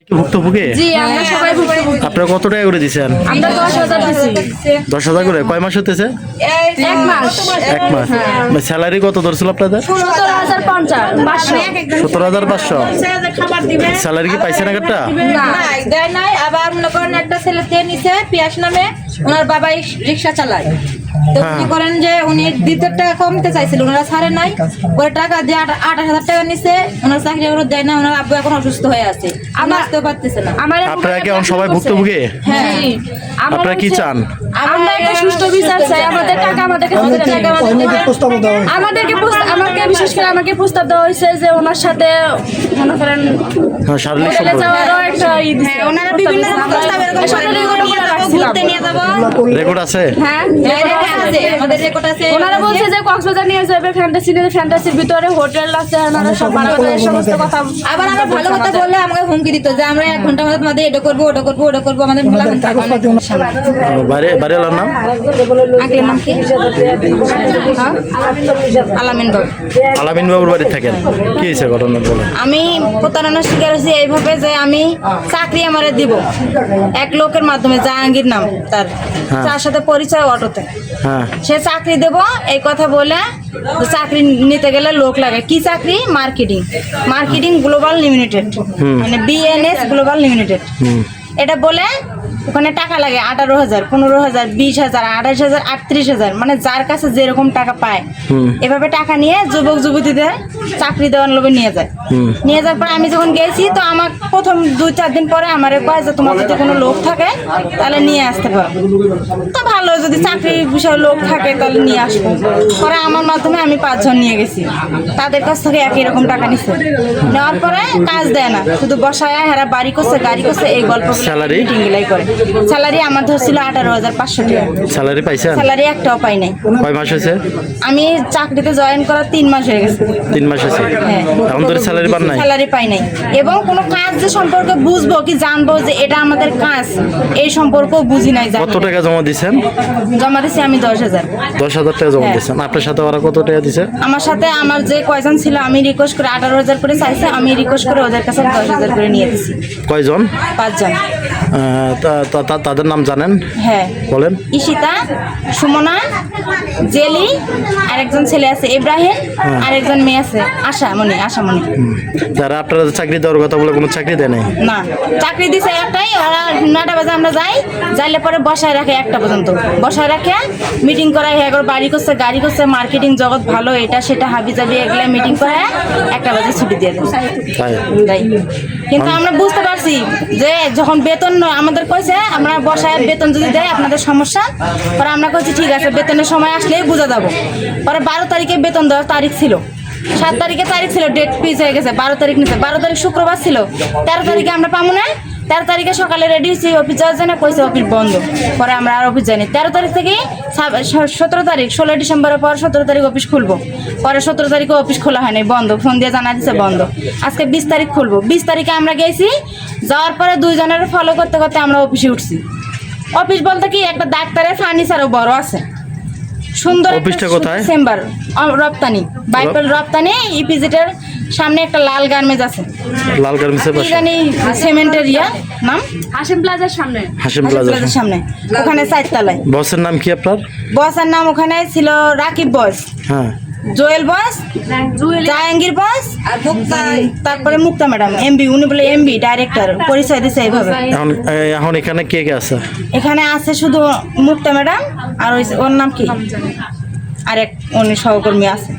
ভুক্তভোগী? জি, আমরা সবাই ভুক্তভোগী। আপনারা কত টাকা করে দিচ্ছেন? আমরা 10,000 দিছি। 10,000 করে? কয় মাস হতেছে? 1 মাস। 1 মাস। স্যালারি কত ধরছিল আপনাদের? 17,500। 17,500। স্যালারি কি পাইছেন একটা? দেয় নাই। আবার মনে করেন একটা ছেলে নিছে পিয়াস নামে, ওনার বাবাই রিক্সা চালায়। তো কি করেন যে উনি 2 টাকা কমতে চাইছিল, ওনারা ছাড়ে নাই, পরে টাকা দিয়ে 28,000 টাকা নিছে। ওনার চাকরি ওরা দেয় না, ওনার আব্বু এখন অসুস্থ হয়ে আছে, আসতেও পারতেছে না। আপনারা কি এখন সবাই ভুক্তভোগী? হ্যাঁ, আপনারা কি চান? আমরা একটা সুষ্ঠু বিচার চাই। আমাদের টাকা আমাদেরকে আমাকে বিশেষ করে আমাকে প্রস্তাব দেওয়া হয়েছে যে ওনার সাথে মনে করেন শারীরিক হোটেলে সম্পর্ক। যাওয়ারও একটা ওনারা বিভিন্ন রকম প্রস্তাব এরকম ঘুরতে নিয়ে যাবো। রেকর্ড আছে? হ্যাঁ, আমাদের রেকর্ড আছে। ওনারা বলছে যে কক্সবাজার নিয়ে যাবে, ফ্যান্টাসির ভিতরে হোটেল আছে, ওনারা সব ভালো করে সমস্ত কথা। আবার আমরা ভালো কথা বললে আমাকে হুমকি দিত যে আমরা 1 ঘন্টার মধ্যে তোমাদের এটা করবো ওটা করবো ওটা করবো, আমাদের বলা বাড়িওয়ালার নাম? আগের নাম কি? আলামিন বাবু। আলামিন বাবুর বাড়ি থাকেন। কি হয়েছে ঘটনা বলেন? আমি প্রতারণার শিকার হয়েছি এইভাবে যে আমি চাকরি আমারে দিব এক লোকের মাধ্যমে, জাহাঙ্গীর নাম তার সাথে পরিচয় অটোতে। হ্যাঁ। সে চাকরি দেব এই কথা বলে চাকরি নিতে গেলে লোক লাগে। কি চাকরি? মার্কেটিং গ্লোবাল লিমিটেড, মানে বিএনএস গ্লোবাল লিমিটেড। এটা বলে ওখানে টাকা লাগে 18,000, 15,000, 20,000, 28,000, 38,000, মানে যার কাছে যেরকম টাকা পায় এভাবে টাকা নিয়ে যুবক যুবতীদের চাকরি দেওয়ার লোভে নিয়ে যায়। নিয়ে যাওয়ার পর আমি যখন গেছি তো আমার প্রথম 2-4 দিন পরে আমার কয় যে তোমার যদি কোনো লোক থাকে তাহলে নিয়ে আসতে পারো। তো ভালো, যদি চাকরি বিষয়ে লোক থাকে তাহলে নিয়ে আসবো। পরে আমার মাধ্যমে আমি 5 জন নিয়ে গেছি, তাদের কাছ থেকে একই রকম টাকা নিচ্ছে। নেওয়ার পরে কাজ দেয় না, শুধু বসায় হেরা বাড়ি করছে গাড়ি করছে এই গল্প স্যালারি? মিটিং গুলাই করে। স্যালারি আমার ধরছিল 18,500 টাকা। স্যালারি পাইছেন? স্যালারি একটাও পাই নাই। কয় মাস হয়েছে? আমি চাকরিতে জয়েন করার 3 মাস হয়ে গেছে। 3 মাস হয়েছে। হ্যাঁ। এখন তো স্যালারি পান নাই? স্যালারি পাই নাই, এবং কোনো কাজ যে সম্পর্কে বুঝবো কি জানবো যে এটা আমাদের কাজ এই সম্পর্কেও বুঝি নাই। কত টাকা জমা দিচ্ছেন? জমা দিছি আমি 10,000। 10,000 টাকা জমা হ্যাঁ। দিচ্ছেন। আপনার সাথে ওরা কত টাকা দিছে? আমার সাথে আমার যে কয়জন ছিল আমি রিকোয়েস্ট করে 18,000 করে চাইছে, আমি রিকোয়েস্ট করে ওদের কাছে 10,000 করে নিয়ে দিছি। কয়জন? 5 জন। তাদের নাম জানেন? হ্যাঁ, বলেন। ঈশিতা, সুমনা, জেলি, আর একজন ছেলে আছে ইব্রাহিম, আর একজন মেয়ে আছে আশামণি। যারা আপনারা চাকরি দেওয়ার কথা বলে কোনো চাকরি দেয় নাই? না, চাকরি দিছে একটাই। ওরা 9টা বাজে আমরা যাইলে পরে বসায় রাখে 1টা পর্যন্ত, বসায় রাখে মিটিং করায়। একবার বাড়ি করছে গাড়ি করছে, মার্কেটিং জগৎ ভালো, এটা সেটা হাবি যাবি এগুলা মিটিং করে 1টা বাজে ছুটি দিয়ে দেয়। তাই কিন্তু আমরা বুঝতে পারছি যে যখন বেতন আমাদের কইছে আমরা বসায় বেতন যদি দেয় আপনাদের সমস্যা, পরে আমরা কইছি ঠিক আছে, বেতনের সময় আসলেই বুঝা যাবো। পরে 12 তারিখে বেতন দেওয়ার তারিখ ছিল, 7 তারিখে তারিখ ছিল, ডেট পিস হয়ে গেছে, 12 তারিখ নিচ্ছে। 12 তারিখ শুক্রবার ছিল, 13 তারিখে আমরা পাবো না। 13 তারিখে সকালে রেডি হয়েছি, অফিস যাওয়ার জন্য কইছে অফিস বন্ধ। পরে আমরা আর অফিস যাইনি। 13 তারিখ থেকে 17 তারিখ, 16 ডিসেম্বরের পর 17 তারিখ অফিস খুলবো। পরে 17 তারিখে অফিস খোলা হয়নি, বন্ধ। ফোন দিয়ে জানা দিচ্ছে বন্ধ। আজকে 20 তারিখ খুলবো। 20 তারিখে আমরা গেছি, যাওয়ার পরে 2 জনের ফলো করতে করতে আমরা অফিসে উঠছি। অফিস বলতে কি একটা ডাক্তারের ফার্নিচারও বড় আছে, সুন্দর। অফিসটা কোথায়? চেম্বার, রপ্তানি, বাইপেল রপ্তানি, ইপিজেটের সামনে একটা লাল গার্মেন্টস আছে। লাল গার্মেন্টসের পাশে? জানি সিমেন্টের নাম হাসিম প্লাজার সামনে। হাসিম প্লাজার সামনে, ওখানে 4 তলায়। বসের নাম কি আপনার? বসের নাম ওখানে ছিল রাকিব বস, হ্যাঁ, জোয়েল বস, জাহাঙ্গীর বস, তারপরে মুক্তা ম্যাডাম এমবি। উনি বলে এমবি ডাইরেক্টর, পরিচয় দিছে এইভাবে। এখন এখানে কে কে আছে? এখানে আছে শুধু মুক্তা ম্যাডাম আর ওর নাম কি আরেক উনি সহকর্মী আছে।